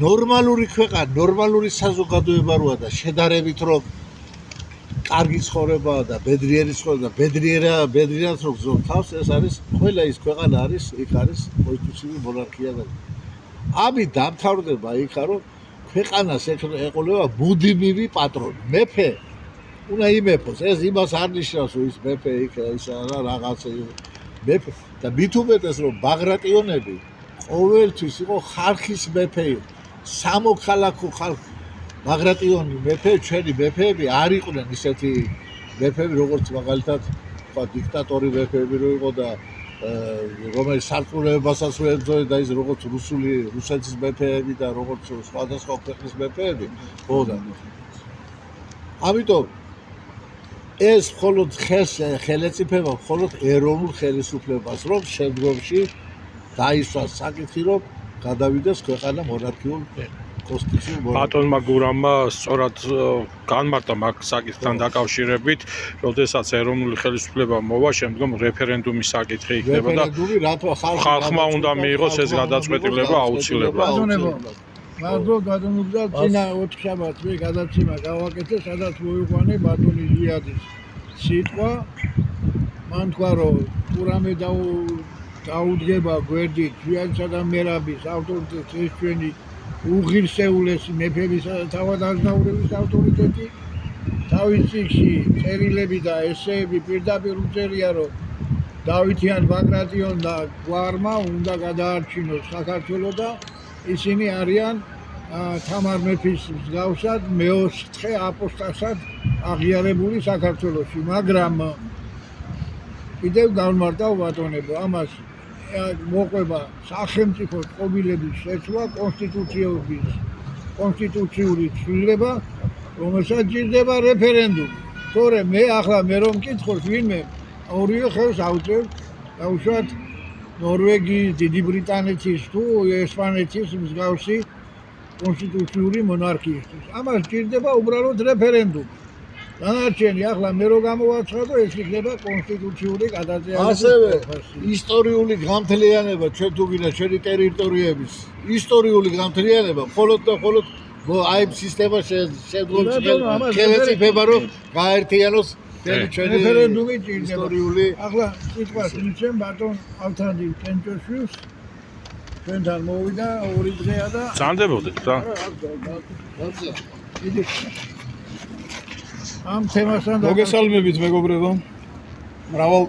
ნორმალური ქვეყანა ნორმალური საზოგადოება როა და შედარებით რომ კარგი ცხოვრება და ბედნიერი ცხოვრება და ბედნიერად რო გზობს ეს არის ყველა ის ქვეყანა არის იქ არის კონსტიტუციური მონარქია და ამით დამთავრდება იქა რომ ქვეყანას ეყოლება მუდმივი პატრონი მეფე უნდა იმეფოს ეს იმას არ ნიშნავს რომ ის მეფე იქ ის არა რაღაცა მეფე და მithumedes რომ ბაგრატიონები ყოველთვის იყო ხალხის მეფე სამოქალაქო ხალხი ბაგრატიონი მეფე ჩვენი მეფეები არ იყვნენ ისეთი მეფეები როგორც მაგალითად თქვა დიქტატორი მეფეები რო იყო და რომელიც სარწმუნოებასაც უებრძოდა და ის როგორც რუსეთის მეფეები და როგორც სხვადასხვა ქვეყნის მეფეები ხო და ამიტომ ეს მხოლოდ ხელისუფლება მხოლოდ ეროვნულ ხელისუფლებას რომ შემდგომში დაისვას საკითხი რომ გადავიდეს ქვეყანა მონარქიულ კონსტიტუციურ ბატონმა გურამმა სწორად განმარტა მაგ საკითხთან დაკავშირებით, როდესაც ეროვნული ხელისუფლება მოვა, შემდგომ რეფერენდუმის საკითხი იქნება და ხალხმა უნდა მიიღოს ეს გადაწყვეტილება აუცილებლად. მადლობთ ბატონო და წინა 4 შაბათს მე გადაცემა გავაკეთე, სადაც მოიყვანე ბატონი ზვიადის სიტყვა. მან თქვა რომ თურმე დაუდგება გვერდით ზვიადისა და მერაბის ავტორიტეტს ეს ჩვენი უღირსეულესი მეფებისა და თავადაზნაურების ავტორიტეტი თავის წიგნში წერილები და ესეები პირდაპირ უწერია რომ დავითიან ბაგრატიონ და გვარმა უნდა გადაარჩინოს საქართველო და ისინი არიან თამარ მეფის მსგავსად მეოთხე აპოსტასად აღიარებული საქართველოში მაგრამ კიდევ განმარტავ ბატონებო ამას მოყვება სახელმწიფო წყობილების შეცვლა კონსტიტუციური ცვლილება რომელსაც ჭირდება რეფერენდუმი თორე მე ახლა მე რომ მკითხოს ვინმე ორივე ხელს ავწევ დაუშვათ ნორვეგიის დიდი ბრიტანეთის თუ ესპანეთის მსგავსი კონსტიტუციური მონარქიისთვის ამას ჭირდება უბრალოდ რეფერენდუმი დანარჩენი ახლა მე რო გამოვაცხადო ეს იქნება კონსტიტუციური გადაწყვეტილება ასევე ისტორიული გამთლიანება ჩვენ თუ გინდა ჩვენი ტერიტორიების ისტორიული გამთლიანება მხოლოდ და მხოლოდ აი სისტემა შეგვიძლია ბატონო, ამას შევეწიფება რომ გაერთიანოს თემი ჩვენი რეფერენდუმი ჭირდება. ისტორიული ახლა სიტყვას მიცემ ბატონ ავთანდი კენჭოშვილს ჩვენთან მოვიდა 2 დღეა და წანდებოდეთ რა. დიდი ამ თემასთან მოგესალმებით მეგობრებო. მრავალ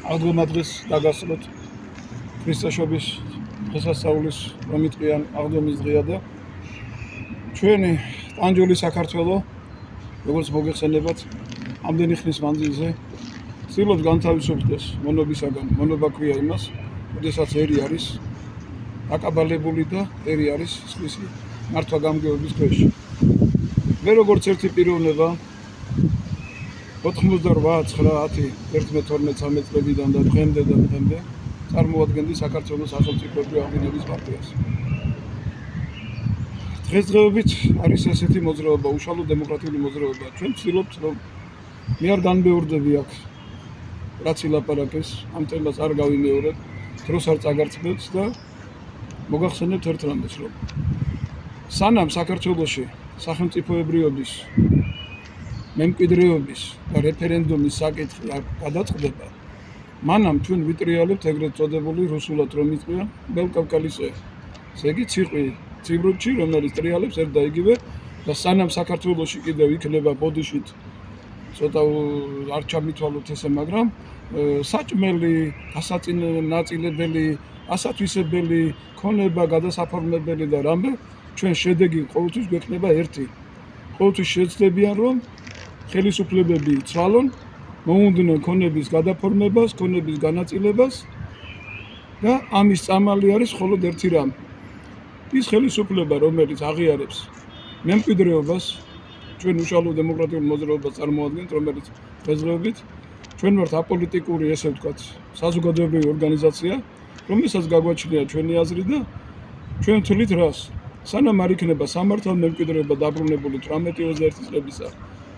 აღდგომა დღეს დაგასწროთ ქრისტეშობის დღესასწაულის რომიტყიან აღდგომის დღეა და ჩვენი ტანჯული საქართველო როგორც მოგეხსენებათ ამდენი ხნის მანძილზე ცდილობს განთავისუფლდეს მონობისაგან. მონობა ქვია იმას, როდესაც ერი არის აკაბალებული და ერი არის სხვისი მართვა გამგეობის ქვეშ. მე როგორც ერთი პიროვნება 88, 9, 10, 11, 12, 13 წლებიდან და დღემდე წარმოადგენდი საქართველოს სახელმწიფოებრივი აღდგენების პარტიას. დღესდღეობით არის ესეთი მოძრაობა, უშუალო დემოკრატიული მოძრაობა. ჩვენ ვცდილობთ რომ მე არ განმეორდები აქ რაც ილაპარაკეს, ამ თემას არ გავიმეორებ, დროს არ წაგარწმევთ და მოგახსენებთ ერთ რამეს, რომ სანამ საქართველოში სახელმწიფოებრიობის მემკვიდრეობის და რეფერენდუმის საკითხი არ გადაწყდება, მანამ ჩვენ ვიტრიალებთ ეგრეთ წოდებული რუსულად რომ იტყვიან ბელკავკალისე. ესე იგი ციბრუჩი, რომელიც ტრიალებს ერთ და იგივე და სანამ საქართველოში კიდევ იქნება ბოდიშით ცოტა არ ჩამითვალოთ ესე, მაგრამ საჭმელი, გასაწინაწილებელი, ასათვისებელი, ქონება, გადასაფორმებელი და რამე ჩვენ შედეგი ყოველთვის გვექნება ერთი. ყოველთვის შეცდებიან რომ ხელისუფლებები იცვალონ, მოუნდნენ ქონების გადაფორმებას, ქონების განაწილებას და ამის წამალი არის მხოლოდ ერთი რამ. ის ხელისუფლება, რომელიც აღიარებს მემკვიდრეობას, ჩვენ უშუალო დემოკრატიულ მოძრაობას წარმოადგენთ, რომელიც დღესდღეობით ჩვენ ვართ აპოლიტიკური, ესე ვთქვათ, საზოგადოებრივი ორგანიზაცია, რომელსაც გაგვაჩნია ჩვენი აზრი და ჩვენ ვთვლით რას? სანამ არ იქნება სამართალ მემკვიდრეობა დაბრუნებული 18-21 წლებისა,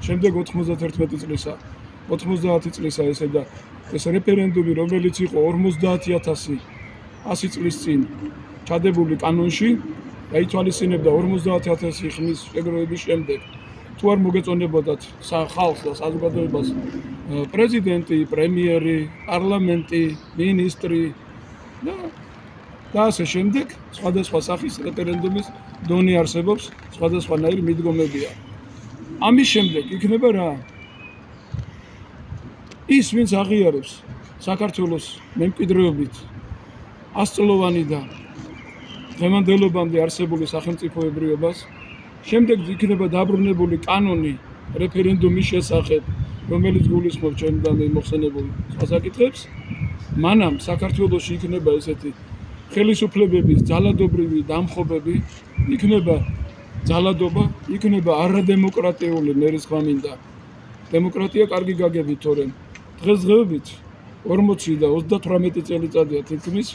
შემდეგ 91 წლისა, 90 წლისა ესე და ეს რეფერენდუმი, რომელიც იყო 50,000 100 წლის წინ ჩადებული კანონში, გაითვალისწინებდა 50,000 ხმის შეგროვების შემდეგ, თუ არ მოგეწონებოდათ ხალხს და საზოგადოებას პრეზიდენტი, პრემიერი, პარლამენტი, მინისტრი და ასე შემდეგ, სხვადასხვა სახის რეფერენდუმის დონე არსებობს, სხვადასხვანაირი მიდგომებია. ამის შემდეგ იქნება რა? ის, ვინც აღიარებს საქართველოს მემკვიდრეობით 100 წლოვანი და დღევანდელობამდე არსებული სახელმწიფოებრიობას, შემდეგ იქნება დაბრუნებული კანონი რეფერენდუმის შესახებ, რომელიც გულისხმობს ჩვენამდე მოხსენებულ სხვა საკითხებს, მანამ საქართველოში იქნება ესეთი ხელისუფლებების ძალადობრივი დამხობები, იქნება ძალადობა, იქნება არადემოკრატიული მერცხვა მინდა. დემოკრატია კარგი გაგებით, თორემ დღესდღეობით 40 და 38 წელიწადია თითქმის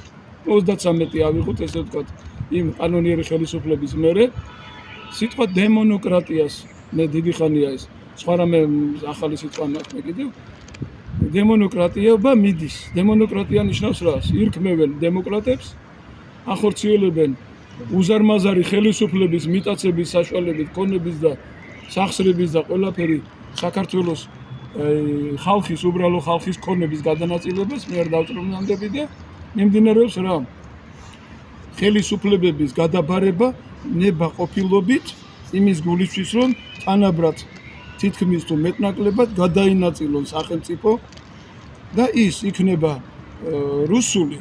33 ავიღოთ ესე ვთქვათ იმ კანონიერი ხელისუფლების მერე სიტყვა დემონოკრატიას მე დიდი ხანია ეს სხვა რამე ახალი სიტყვა მაქვს მე კიდევ დემონოკრატიობა მიდის. დემონოკრატია ნიშნავს რას? ირქმევენ დემოკრატებს, ახორციელებენ უზარმაზარი ხელისუფლების მიტაცების საშუალებით ქონების და სახსრების და ყველაფერი საქართველოს ხალხის, უბრალო ხალხის ქონების გადანაწილებას მე არ დავწრომლანდები და მიმდინარეობს რა? ხელისუფლებების გადაბარება ნებაყოფილობით იმის გულისთვის, რომ თანაბრად თითქმის თუ მეტნაკლებად გადაინაწილონ სახელმწიფო და ის იქნება რუსული,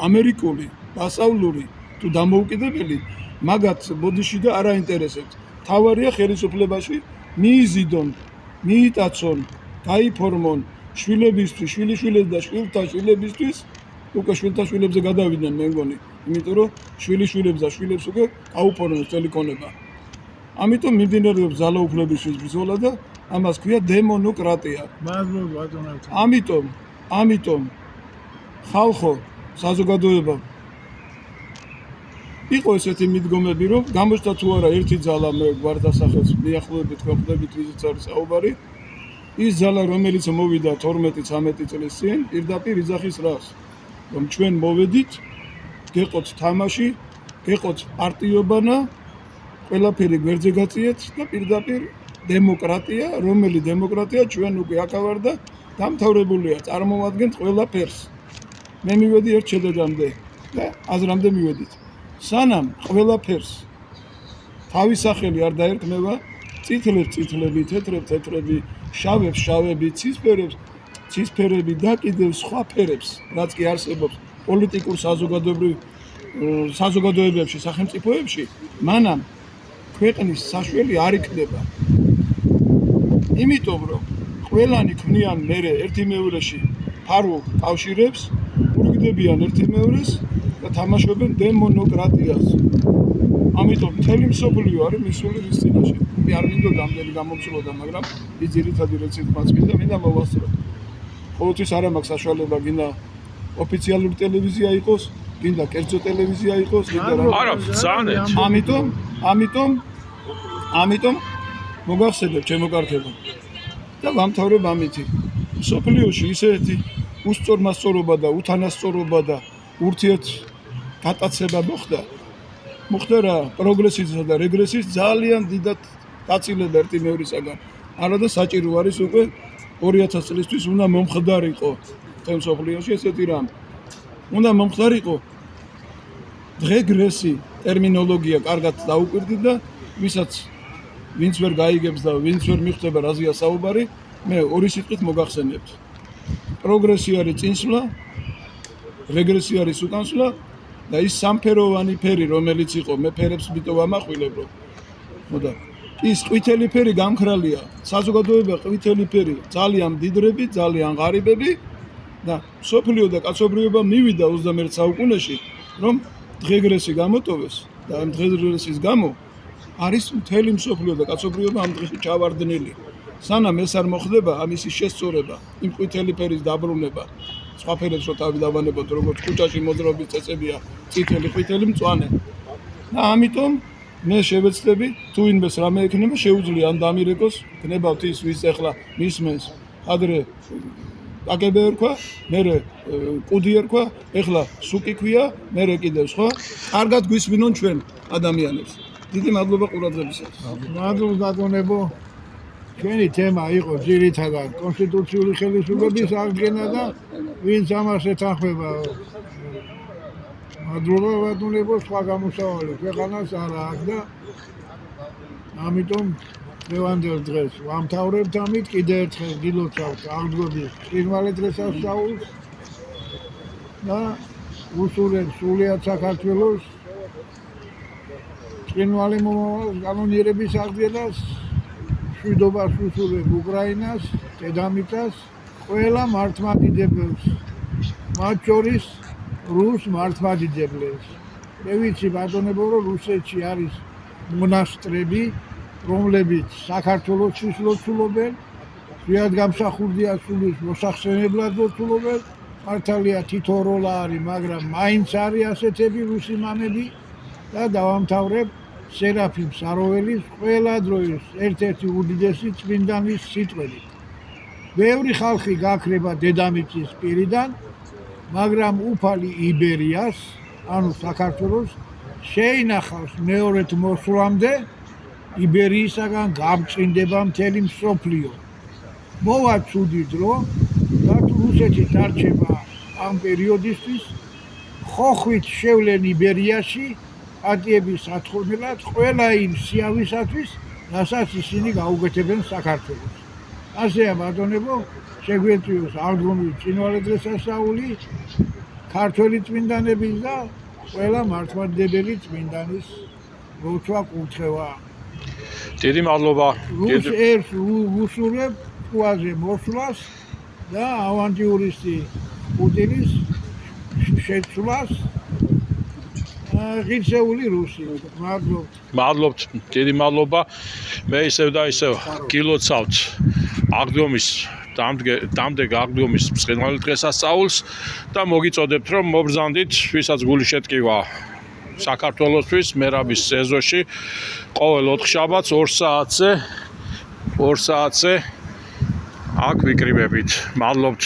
ამერიკული, დასავლური თუ დამოუკიდებელი, მაგათ ბოდიში და არ აინტერესებთ. თავარია ხელისუფლებაში მიიზიდონ, მიიტაცონ, გაიფორმონ შვილებისთვის, შვილიშვილებს და შვილთა შვილებისთვის, უკვე შვილთა შვილებზე გადავიდნენ მე მგონი, იმიტომ რომ შვილიშვილებს და შვილებს უკვე გაუფორმოს წელი ქონება. ამიტომ მიმდინარეობს ძალაუფლებისთვის ბრძოლა და ამას ქვია დემონოკრატია. მადლობა ბატონო. ამიტომ ხალხო, საზოგადოება იყო ესეთი მიდგომები, რომ გამოჩნდა თუ არა ერთი ძალა მე გვარდასახელს მიახლოებით ხვდებით ვიზიც არის საუბარი. ის ძალა, რომელიც მოვიდა 12-13 წლის წინ, პირდაპირ იძახის რას? რომ ჩვენ მოვედით, გეყოთ თამაში, გეყოთ პარტიობანა ყველაფერი გვერდზე გაწიეთ და პირდაპირ დემოკრატია, რომელი დემოკრატია ჩვენ უკვე აქ და დამთავრებულია, წარმოვადგენთ ყველაფერს. მე მივედი ერთ შედეგამდე და აზრამდე მივედით. სანამ ყველაფერს თავის სახელი არ დაერქმევა, წითლები, თეთრები, შავები, ცისფერები და კიდევ სხვა ფერებს, რაც კი არსებობს პოლიტიკურ საზოგადოებებში, სახელმწიფოებში, მანამ ქვეყნის საშველი არ იქნება. იმიტომ რომ ყველანი ქმნიან მერე ერთი მეორეში ფარულ კავშირებს, ურიგდებიან ერთი მეორეს და თამაშობენ დემონოკრატიას. ამიტომ მთელი მსოფლიო არის მისული რის წინაშე. მე არ მინდოდა ამდენი გამომცვლოდა, მაგრამ ის ძირითადი რეცეპტმაც მინდა მოვასწრო. ყოველთვის არ მაქვს საშუალება გინდა ოფიციალური ტელევიზია იყოს, გინდა კერძო ტელევიზია იყოს, გინდა არა, ბრძანეთ. ამიტომ მოგახსენებ ჩემო კარგებო. და ვამთავრებ ამითი. მსოფლიოში ისეთი უსწორმასწორობა და უთანასწორობა და ურთიერთ გატაცება მოხდა რა პროგრესისა და რეგრესის ძალიან დიდად დაწილება ერთი მეორისაგან. არადა საჭირო არის უკვე 2000 წლისთვის უნდა მომხდარიყო თემ მსოფლიოში ესეთი რამ. უნდა მომხდარიყო რეგრესი ტერმინოლოგია კარგად დაუკვირდით და ვინც ვერ გაიგებს და ვინც ვერ მიხვდება რაზეა საუბარი, მე ორი სიტყვით მოგახსენებთ. პროგრესი არის წინსვლა, რეგრესი არის უკანსვლა და ის სამფეროვანი ფერი, რომელიც იყო, მე ფერებს მიტო ვამახვილებ, რომ მოდა ის ყვითელი ფერი გამქრალია, საზოგადოება ყვითელი ფერი, ძალიან მდიდრები, ძალიან ღარიბები და სოფლიო და კაცობრიობა მივიდა 21 საუკუნეში, რომ დღეგრესი გამოტოვეს და ამ დღეგრესის გამო არის მთელი მსოფლიო და კაცობრიობა ამ დღეში ჩავარდნილი. სანამ ეს არ მოხდება, ამისი შესწორება, იმ ყვითელი ფერის დაბრუნება, სხვა ფერებს რო თავი დავანებოთ, როგორც ქუჩაში მოძრაობის წესებია, წითელი, ყვითელი, მწვანე. და ამიტომ მე შევეცდები, თუ ინმეს რამე ექნება, შეუძლია ან დამირეკოს, გნებავთ ის, ვის ახლა მისმენს, ადრე აკებე ერქვა, მერე კუდი ერქვა, ახლა სუკი ქვია, მერე კიდევ სხვა. კარგად გვისმინონ ჩვენ ადამიანებს. დიდი მადლობა ყურადღებისათვის. მადლობა ბატონებო. ჩვენი თემა იყო ძირითადად კონსტიტუციური ხელისუფლების აღდგენა და ვინც ამას ეთანხმება. მადლობა ბატონებო, სხვა გამოსავალი ქვეყანას არ აქვს და ამიტომ ლევანდელ დღეს ვამთავრებთ ამით, კიდევ ერთხელ გილოცავთ აღდგომის ბრწყინვალე დღესასწაულს და უსურვებ სრულიად საქართველოს ბრწყინვალე მომავალს, კანონიერების აღდგენას, მშვიდობას უსურვებ უკრაინას, დედამიწას, ყველა მართლმადიდებელს, მათ შორის რუს მართლმადიდებლებს. მე ვიცი ბატონებო, რომ რუსეთში არის მონასტრები, რომლებიც საქართველოში ლოცულობენ, ზიად გამსახურდია სულის მოსახსენებლად ლოცულობენ, მართალია თითო როლა არის, მაგრამ მაინც არის ასეთები რუსი მამები და დავამთავრებ სერაფიმ საროველის ყველა დროის ერთ-ერთი უდიდესი წმინდანის სიტყვებით. ბევრი ხალხი გაქრება დედამიწის პირიდან, მაგრამ უფალი იბერიას, ანუ საქართველოს შეინახავს მეორედ მოსვლამდე იბერიისაგან გამწინდება მთელი მსოფლიო. მოვა ცუდი დრო და რუსეთი დარჩება ამ პერიოდისთვის, ხოხვით შევლენ იბერიაში პატიების სათხოვნელად ყველა იმ სიავისათვის, რასაც ისინი გაუგეთებენ საქართველოს. ასეა ბატონებო, შეგვეწიოს აღდგომის ბრწყინვალე დღესასწაული, ქართველი წმინდანების და ყველა მართლმადიდებელი წმინდანის ლოცვა კურთხევა. დიდი მადლობა. რუს ერს უსურვებ ყუაზე მოსვლას და ავანტიურისტი პუტინის შეცვლას ღირსეული რუსი. მადლობთ, დიდი მადლობა. მე ისევ და ისევ გილოცავთ აღდგომის დამდეგ აღდგომის ბრწყინვალე დღესასწაულს და მოგიწოდებთ, რომ მობრძანდით, ვისაც გული შეტკივა საქართველოსთვის მერაბის ეზოში ყოველ 4 შაბათს 2 საათზე აქ ვიკრიბებით. მადლობთ.